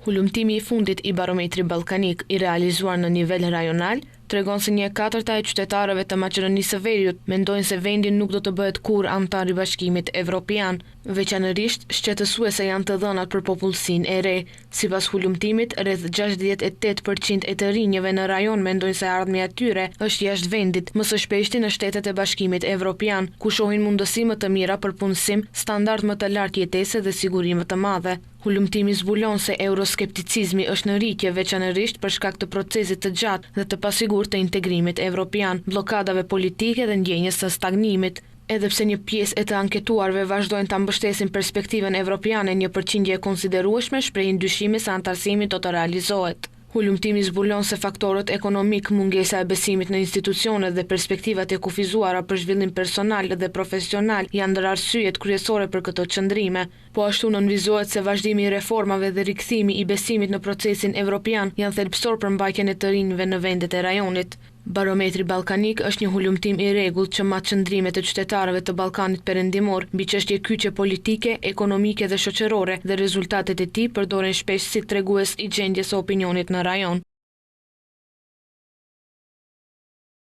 Hulumtimi i fundit i barometrit ballkanik i realizuar në nivel rajonal tregon se 1/4 e qytetarëve të Maqedonisë së Veriut mendojnë se vendi nuk do të bëhet kurrë antar i Bashkimit Evropian, veçanërisht shqetësuese janë të dhënat për popullsinë e re. Sipas hulumtimit, rreth 68% e të rinjëve në rajon mendojnë se ardhmja e tyre është jashtë vendit, më së shpeshti në shtetet e Bashkimit Evropian, ku shohin mundësi më të mira për punësim, standard më të lartë jetese dhe siguri më të madhe. Hulumtimi zbulon se euroskepticizmi është në rritje veçanërisht për shkak të procesit të gjatë dhe të pasigurt të integrimit evropian, bllokadave politike dhe ndjenjes së stagnimit. Edhe pse një pjesë e të anketuarve vazhdojnë ta mbështesin perspektivën evropiane, një përqindje e konsiderueshme shprehin dyshime se antarësimi do të realizohet. Hulumtimi zbulon se faktorët ekonomik, mungesa e besimit në institucionet dhe perspektivat e kufizuara për zhvillim personal dhe profesional janë ndër arsyet kryesore për këto qëndrime. Po ashtu nënvizohet se vazhdimi i reformave dhe rikthimi i besimit në procesin evropian janë thelbësor për mbajtjen e të rinjve në vendet e rajonit. Barometri ballkanik është një hulumtim i rregullt që mat qëndrimet e qytetarëve të Ballkanit Perëndimor mbi çështje kyçe politike, ekonomike dhe shoqërore dhe rezultatet e tij përdoren shpesh si tregues i gjendjes së opinionit në rajon.